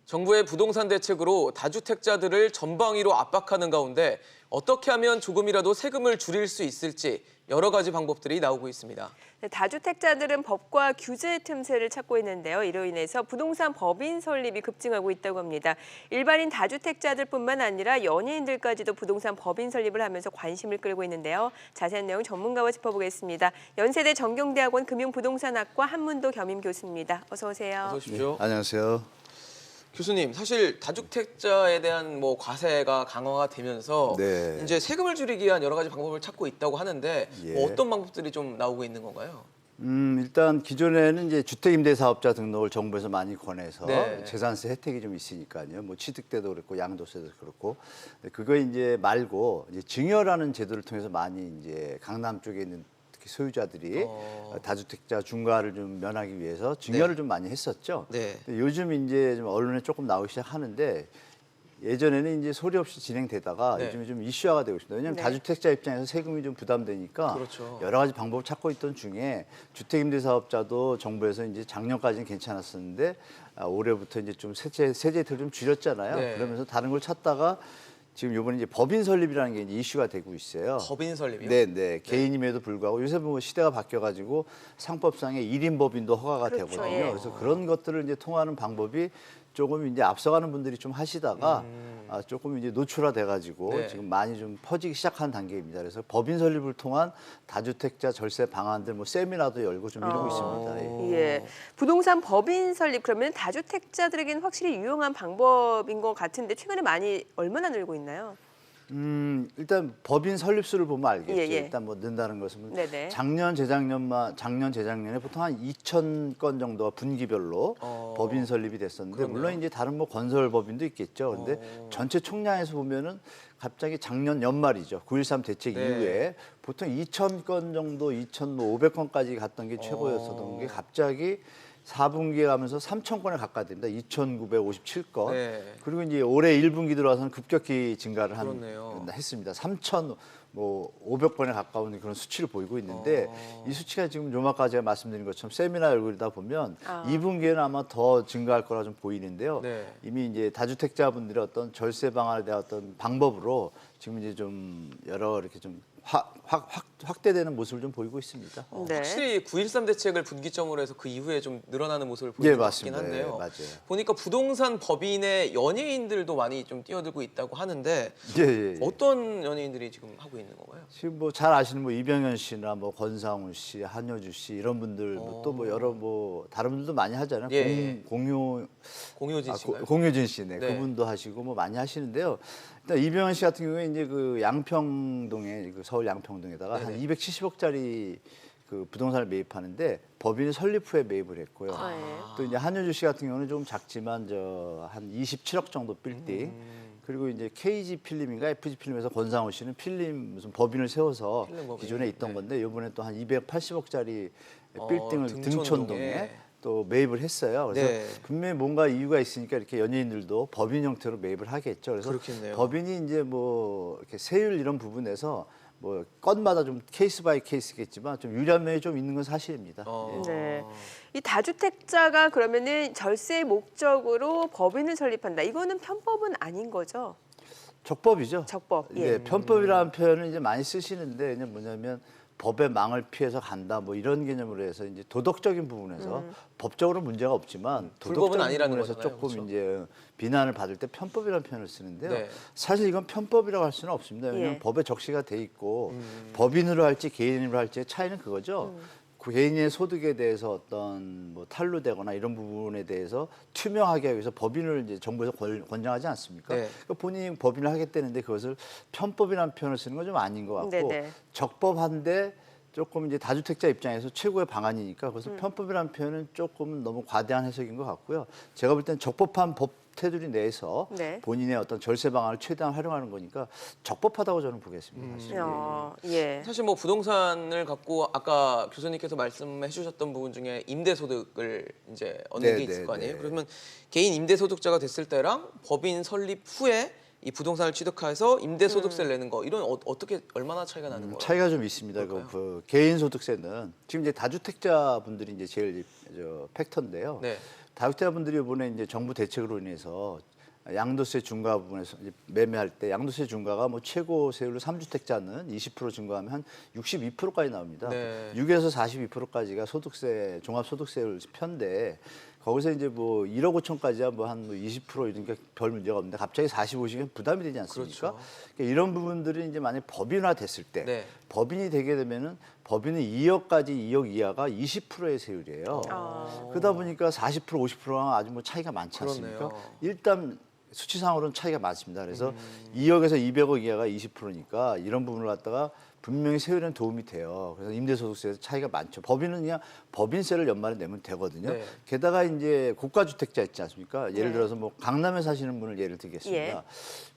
정부의 부동산 대책으로 다주택자들을 전방위로 압박하는 가운데 어떻게 하면 조금이라도 세금을 줄일 수 있을지 여러 가지 방법들이 나오고 있습니다. 다주택자들은 법과 규제 틈새를 찾고 있는데요. 이로 인해서 부동산 법인 설립이 급증하고 있다고 합니다. 일반인 다주택자들뿐만 아니라 연예인들까지도 부동산 법인 설립을 하면서 관심을 끌고 있는데요. 자세한 내용 전문가와 짚어보겠습니다. 연세대 정경대학원 금융부동산학과 한문도 겸임 교수입니다. 어서 오세요. 어서 오십시오. 네, 안녕하세요. 교수님, 사실 다주택자에 대한 과세가 강화가 되면서 네. 이제 세금을 줄이기 위한 여러 가지 방법을 찾고 있다고 하는데 예. 어떤 방법들이 좀 나오고 있는 건가요? 일단 기존에는 이제 주택임대사업자 등록을 정부에서 많이 권해서 네. 재산세 혜택이 좀 있으니까요. 뭐 취득세도 그렇고 양도세도 그렇고 그거 이제 말고 이제 증여라는 제도를 통해서 많이 이제 강남 쪽에 있는 특히 소유자들이 다주택자 중과를 좀 면하기 위해서 증여를 네. 좀 많이 했었죠. 네. 근데 요즘 이제 좀 언론에 조금 나오기 시작하는데 예전에는 이제 소리 없이 진행되다가 네. 요즘에 좀 이슈화가 되고 있습니다. 왜냐하면 네. 다주택자 입장에서 세금이 좀 부담되니까 그렇죠. 여러 가지 방법을 찾고 있던 중에 주택임대사업자도 정부에서 이제 작년까지는 괜찮았었는데 올해부터 이제 좀 세제 혜택을 좀 줄였잖아요. 네. 그러면서 다른 걸 찾다가 지금 이번에 이제 법인 설립이라는 게 이제 이슈가 되고 있어요. 법인 설립이요? 네. 개인임에도 불구하고 요새 뭐 시대가 바뀌어가지고 상법상에 1인 법인도 허가가 그렇죠, 되거든요. 예. 그래서 그런 것들을 이제 통하는 방법이 조금 이제 앞서가는 분들이 좀 하시다가 조금 이제 노출화돼가지고 네. 지금 많이 좀 퍼지기 시작한 단계입니다. 그래서 법인 설립을 통한 다주택자 절세 방안들 뭐 세미나도 열고 좀 이러고 있습니다. 예. 예, 부동산 법인 설립 그러면 다주택자들에게는 확실히 유용한 방법인 것 같은데 최근에 많이 얼마나 늘고 있나요? 일단 법인 설립수를 보면 알겠죠. 예. 일단 뭐 는다는 것은 네네. 작년 재작년에 보통 한 2천 건 정도가 분기별로 법인 설립이 됐었는데 그렇네요. 물론 이제 다른 뭐 건설 법인도 있겠죠. 근데 전체 총량에서 보면은 갑자기 작년 연말이죠. 9.13 대책 네. 이후에 보통 2천 건 정도, 2,500건까지 갔던 게 최고였었던 게 갑자기 4분기에 가면서 3천 건에 가까이 됩니다. 2,957건. 네. 그리고 이제 올해 1분기 들어와서는 급격히 증가를 그렇네요. 했습니다. 3,500건에 가까운 그런 수치를 보이고 있는데 이 수치가 지금 좀 아까 제가 말씀드린 것처럼 세미나 열고다 보면 2분기에는 아마 더 증가할 거라 좀 보이는데요. 네. 이미 이제 다주택자분들의 어떤 절세 방안에 대한 어떤 방법으로 지금 이제 좀 여러 이렇게 좀 확대되는 모습을 좀 보이고 있습니다. 네. 확실히 9.13 대책을 분기점으로 해서 그 이후에 좀 늘어나는 모습을 보이는 예, 것 같긴 맞습니다. 한데요. 예, 맞아요. 보니까 부동산 법인의 연예인들도 많이 좀 뛰어들고 있다고 하는데 예. 어떤 연예인들이 지금 하고 있는 건가요? 지금 뭐 잘 아시는 뭐 이병현 씨나 뭐 권상우 씨, 한효주 씨 이런 분들 또 뭐 여러 뭐 다른 분들도 많이 하잖아요. 예. 공효진 씨인가요? 공효진 씨네. 네. 그분도 하시고 뭐 많이 하시는데요. 일단 이병현 씨 같은 경우에 이제 그 양평동에 그 서울 양평동에다가 한 270억짜리 그 부동산을 매입하는데 법인이 설립 후에 매입을 했고요. 또 이제 한효주 씨 같은 경우는 좀 작지만 저 한 27억 정도 빌딩. 그리고 이제 KG 필름인가 FG 필름에서 권상우 씨는 필름 무슨 법인을 세워서 필름 법인. 기존에 있던 네. 건데 이번에 또 한 280억짜리 빌딩을 등촌동에. 등촌동에 또 매입을 했어요. 그래서 네. 분명히 뭔가 이유가 있으니까 이렇게 연예인들도 법인 형태로 매입을 하겠죠. 그래서 그렇겠네요. 법인이 이제 뭐 이렇게 세율 이런 부분에서 뭐 건마다 좀 케이스 바이 케이스겠지만 좀 유리한 면이 좀 있는 건 사실입니다. 예. 네. 이 다주택자가 그러면은 절세 목적으로 법인을 설립한다. 이거는 편법은 아닌 거죠? 적법이죠. 적법. 예. 예, 편법이라는 표현을 이제 많이 쓰시는데 이제 뭐냐면 법의 망을 피해서 간다 뭐 이런 개념으로 해서 이제 도덕적인 부분에서 법적으로 문제가 없지만 불법은 도덕적인 아니라는 부분에서 거잖아요. 조금 그렇죠? 이제 비난을 받을 때 편법이라는 표현을 쓰는데요. 네. 사실 이건 편법이라고 할 수는 없습니다. 왜냐하면 예. 법에 적시가 돼 있고 법인으로 할지 개인으로 할지의 차이는 그거죠. 그 개인의 소득에 대해서 어떤 뭐 탈루되거나 이런 부분에 대해서 투명하게 하기 위해서 법인을 이제 정부에서 권장하지 않습니까? 네. 그러니까 본인이 법인을 하겠다는데 그것을 편법이라는 표현을 쓰는 건 좀 아닌 것 같고 네네. 적법한데 조금 이제 다주택자 입장에서 최고의 방안이니까 그것을 편법이라는 표현은 조금 너무 과대한 해석인 것 같고요. 제가 볼 때는 적법한 법 테두리 내에서 네. 본인의 어떤 절세 방안을 최대한 활용하는 거니까 적법하다고 저는 보겠습니다. 사실. 예. 사실 뭐 부동산을 갖고 아까 교수님께서 말씀해 주셨던 부분 중에 임대소득을 이제 얻는 게 있을 거 아니에요? 그러면 개인 임대소득자가 됐을 때랑 법인 설립 후에 이 부동산을 취득해서 임대소득세를 내는 거 이런 어떻게 얼마나 차이가 나는 거예요? 차이가 좀 있습니다. 그 개인 소득세는 지금 이제 다주택자 분들이 이제 제일 팩터인데요. 네. 다육자분들이 이번에 이제 정부 대책으로 인해서 양도세 중과 부분에서 이제 매매할 때 양도세 중과가 뭐 최고 세율로 3주택자는 20% 증가하면 한 62%까지 나옵니다. 네. 6에서 42%까지가 소득세 종합소득세율 편인데 거기서 이제 뭐 1억 5천까지야 뭐 한 20% 이러니까 별 문제가 없는데 갑자기 40, 50은 부담이 되지 않습니까? 그렇죠. 그러니까 이런 부분들이 이제 만약 법인화 됐을 때 네. 법인이 되게 되면은 법인은 2억까지 2억 이하가 20%의 세율이에요. 그러다 보니까 40% 50%가 아주 뭐 차이가 많지 않습니까? 그러네요. 일단 수치상으로는 차이가 많습니다. 그래서 2억에서 200억 이하가 20%니까 이런 부분을 갖다가 분명히 세율에는 도움이 돼요. 그래서 임대소득세에서 차이가 많죠. 법인은 그냥 법인세를 연말에 내면 되거든요. 네. 게다가 이제 고가주택자 있지 않습니까? 예를 네. 들어서 뭐 강남에 사시는 분을 예를 들겠습니다. 예.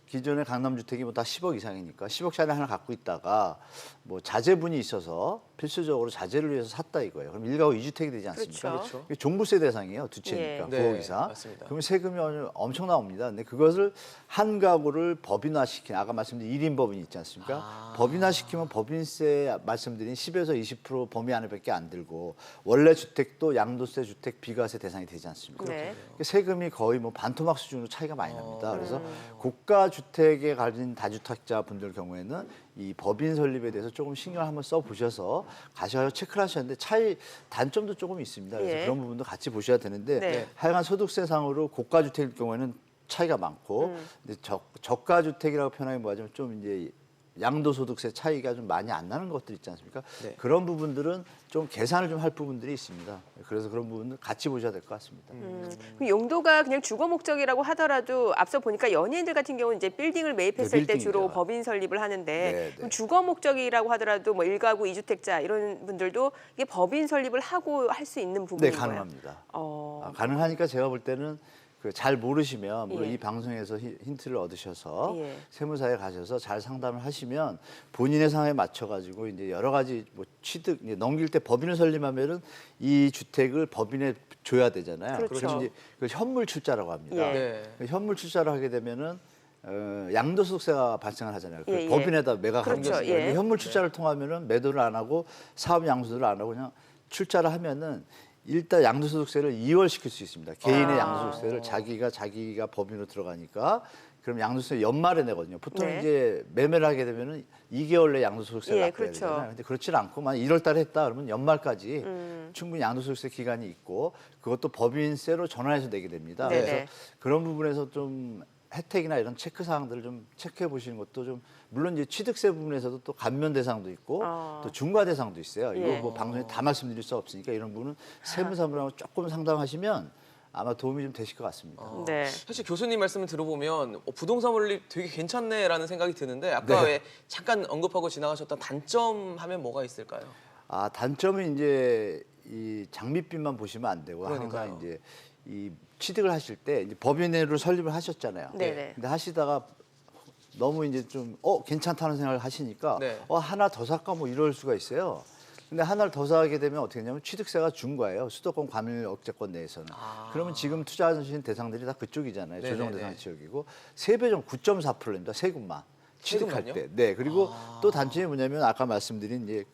기존의 강남 주택이 뭐 다 10억 이상이니까 10억짜리 하나 갖고 있다가 뭐 자제분이 있어서 필수적으로 자제를 위해서 샀다 이거예요. 그럼 1가구 2주택이 되지 않습니까? 그렇죠. 이게 종부세 대상이에요. 두 채니까 예. 9억 네, 이상. 맞습니다. 그러면 세금이 엄청 나옵니다. 근데 그것을 한 가구를 법인화시킨 아까 말씀드린 1인 법인이 있지 않습니까? 법인화시키면 법인세 말씀드린 10에서 20% 범위 안에밖에 안 들고 원래 주택도 양도세, 주택, 비과세 대상이 되지 않습니까? 네. 그러니까 세금이 거의 뭐 반토막 수준으로 차이가 많이 납니다. 그래서 고가 주택에 가진 다주택자 분들 경우에는 이 법인 설립에 대해서 조금 신경을 한번 써 보셔서 가셔서 체크를 하셨는데 차이 단점도 조금 있습니다. 그래서 예. 그런 부분도 같이 보셔야 되는데 네. 하여간 소득세상으로 고가 주택일 경우에는 차이가 많고 근데 저가 주택이라고 표현하기 뭐하지만 좀 이제 양도소득세 차이가 좀 많이 안 나는 것들 있지 않습니까? 네. 그런 부분들은 좀 계산을 좀 할 부분들이 있습니다. 그래서 그런 부분들 같이 보셔야 될 것 같습니다. 그 용도가 그냥 주거 목적이라고 하더라도 앞서 보니까 연예인들 같은 경우는 이제 빌딩을 매입했을 네, 때 주로 빌딩이죠. 법인 설립을 하는데 네, 그럼 네. 주거 목적이라고 하더라도 뭐 1가구 2주택자 이런 분들도 이게 법인 설립을 하고 할 수 있는 네, 부분인가요? 가능합니다. 어, 가능하니까 제가 볼 때는 그 잘 모르시면 물론 예. 이 방송에서 힌트를 얻으셔서 예. 세무사에 가셔서 잘 상담을 하시면 본인의 상황에 맞춰 가지고 이제 여러 가지 뭐 취득 이제 넘길 때 법인을 설립하면은 이 주택을 법인에 줘야 되잖아요. 그렇죠. 그래서 이제 그걸 현물 출자라고 합니다. 예. 네. 현물 출자를 하게 되면은 양도소득세가 발생을 하잖아요. 그 예, 예. 법인에다 매각하는 그렇죠. 거죠. 예. 현물 출자를 통하면은 매도를 안 하고 사업 양도를 안 하고 그냥 출자를 하면은 일단 양도소득세를 이월시킬 수 있습니다. 개인의 양도소득세를 자기가 법인으로 들어가니까 그럼 양도소득세 연말에 내거든요. 보통 네. 이제 매매를 하게 되면은 2개월 내 양도소득세를 예, 납부해야 그렇죠. 되잖아요. 근데 그렇지 않고 만약 1월 달에 했다 그러면 연말까지 충분히 양도소득세 기간이 있고 그것도 법인세로 전환해서 내게 됩니다. 네네. 그래서 그런 부분에서 좀 혜택이나 이런 체크 사항들을 좀 체크해 보시는 것도 좀 물론 이제 취득세 부분에서도 또 감면 대상도 있고 또 중과 대상도 있어요. 예. 이거 뭐 방송에 다 말씀드릴 수 없으니까 이런 부분은 세무사분하고 조금 상담하시면 아마 도움이 좀 되실 것 같습니다. 네. 사실 교수님 말씀을 들어보면 부동산 원리 되게 괜찮네라는 생각이 드는데 아까 네. 왜 잠깐 언급하고 지나가셨던 단점 하면 뭐가 있을까요? 단점은 이제 이 장밋빛만 보시면 안 되고 그러니까요. 항상 이제 이 취득을 하실 때 이제 법인으로 설립을 하셨잖아요. 네네. 근데 하시다가 너무 이제 좀 괜찮다는 생각을 하시니까 네. 하나 더 살까 뭐 이럴 수가 있어요. 근데 하나를 더 사게 되면 어떻게 되냐면 취득세가 중과예요. 수도권 과밀 억제권 내에서는. 그러면 지금 투자하신 대상들이 다 그쪽이잖아요. 네네네. 조정 대상 지역이고 3배 정도 9.4%입니다. 세금만 취득할 세금만요? 때. 네. 그리고 또 단점이 뭐냐면 아까 말씀드린 이제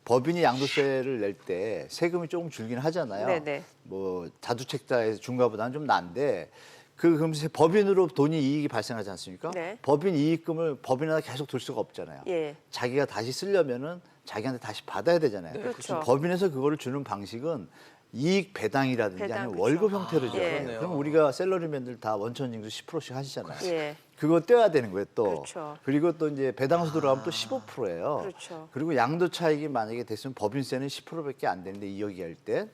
법인이 양도세를 낼 때 세금이 조금 줄긴 하잖아요. 네네. 뭐 다주택자의 중과보다는 좀 난데 그럼 법인으로 돈이 이익이 발생하지 않습니까? 네. 법인 이익금을 법인에다 계속 둘 수가 없잖아요. 예. 자기가 다시 쓰려면은 자기한테 다시 받아야 되잖아요. 그렇죠. 그래서 법인에서 그거를 주는 방식은 이익 배당이라든지 배당, 아니면 그렇죠. 월급 형태로 줘요. 예. 그럼 우리가 샐러리맨들 다 원천징수 10%씩 하시잖아요. 예. 그거 떼야 되는 거예요, 또. 그렇죠. 그리고 또 이제 배당수 들어가면 또 15%예요. 그렇죠. 그리고 양도 차익이 만약에 됐으면 법인세는 10%밖에 안 되는데 2억이 할 때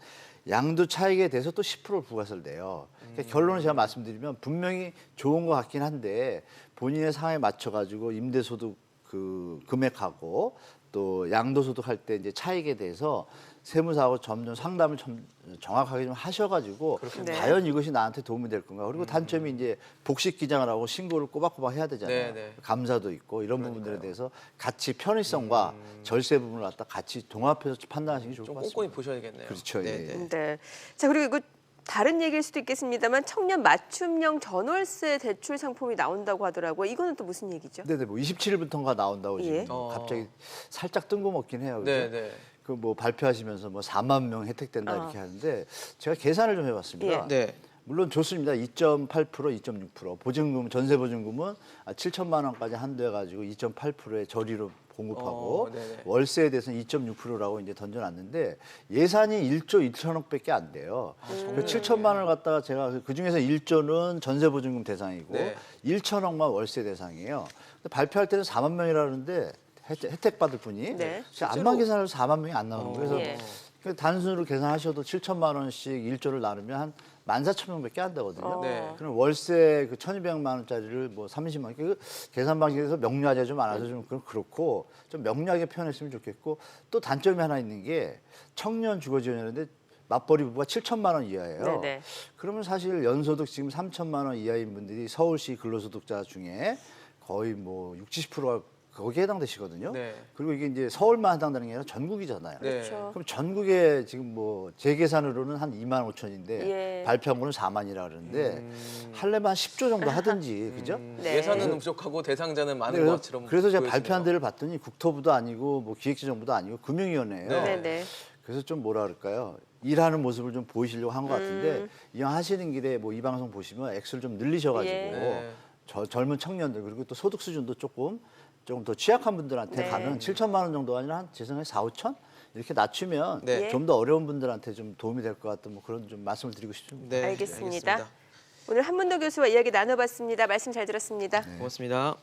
양도 차익에 대해서 또 10% 부가세를 내요. 그러니까 결론을 제가 말씀드리면 분명히 좋은 것 같긴 한데 본인의 상황에 맞춰 가지고 임대소득 그 금액하고 또 양도소득 할 때 이제 차익에 대해서 세무사하고 점점 상담을 좀 정확하게 좀 하셔가지고 그렇겠네요. 과연 이것이 나한테 도움이 될 건가. 그리고 단점이 이제 복식 기장을 하고 신고를 꼬박꼬박 해야 되잖아요. 네, 네. 감사도 있고 이런 부분들에 대해서 같이 편의성과 절세 부분을 갖다 같이 동합해서 판단하시는 게 좋을 좀 것 꼼꼼히 같습니다. 보셔야겠네요. 그렇죠. 예, 네, 예. 네. 네. 자, 그리고 이거 다른 얘기일 수도 있겠습니다만 청년 맞춤형 전월세 대출 상품이 나온다고 하더라고요. 이거는 또 무슨 얘기죠? 네네 뭐 27일부터인가 나온다고 예. 지금 갑자기 살짝 뜬금없긴 해요. 그죠? 네, 네. 그 뭐 발표하시면서 뭐 4만 명 혜택된다 이렇게 하는데 제가 계산을 좀 해봤습니다. 네. 물론 좋습니다. 2.8%, 2.6%. 보증금, 전세 보증금은 7천만 원까지 한도해 가지고 2.8%의 저리로 공급하고 네네. 월세에 대해서는 2.6%라고 이제 던져놨는데 예산이 1조 1천억밖에 안 돼요. 그 7천만 원을 갖다가 제가 그 중에서 1조는 전세 보증금 대상이고 네. 1천억만 월세 대상이에요. 근데 발표할 때는 4만 명이라는데 혜택 받을 분이 네. 제가 안만 계산을 해서 4만 명이 안 나오는 거예요. 그래서 예. 그 단순으로 계산하셔도 7천만 원씩 1조를 나누면 한 14,000명밖에 안 되거든요. 네. 그럼 월세 그 1,200만 원짜리를 뭐 30만 원. 그 계산 방식에서 명료하게 좀 안 해서 좀 그렇고 좀 명료하게 표현했으면 좋겠고 또 단점이 하나 있는 게 청년 주거 지원이라는데 맞벌이 부부가 7천만 원 이하예요. 네네. 그러면 사실 연소득 지금 3천만 원 이하인 분들이 서울시 근로소득자 중에 거의 뭐 60, 70%가 거기에 해당되시거든요. 네. 그리고 이게 이제 서울만 해당되는 게 아니라 전국이잖아요. 네. 그렇죠. 그럼 전국에 지금 뭐 제 계산으로는 한 2만 5천인데 예. 발표한 거는 4만이라 그러는데 하려면 한 10조 정도 하든지 그죠? 네. 예산은 부족하고 대상자는 많은 그래서, 것처럼 그래서 제가 보여지네요. 발표한 데를 봤더니 국토부도 아니고 뭐 기획재정부도 아니고 금융위원회예요. 네. 네네. 그래서 좀 뭐라 그럴까요? 일하는 모습을 좀 보이시려고 한 것 같은데 이왕 하시는 길에 뭐 이 방송 보시면 액수를 좀 늘리셔가지고 예. 네. 젊은 청년들 그리고 또 소득 수준도 조금 더 취약한 분들한테 네. 가면 7천만 원 정도가 아니라 한 제 생각에 4, 5천 이렇게 낮추면 네. 좀 더 어려운 분들한테 좀 도움이 될 것 같은 뭐 그런 좀 말씀을 드리고 싶습니다. 네, 알겠습니다. 오늘 한문도 교수와 이야기 나눠봤습니다. 말씀 잘 들었습니다. 고맙습니다.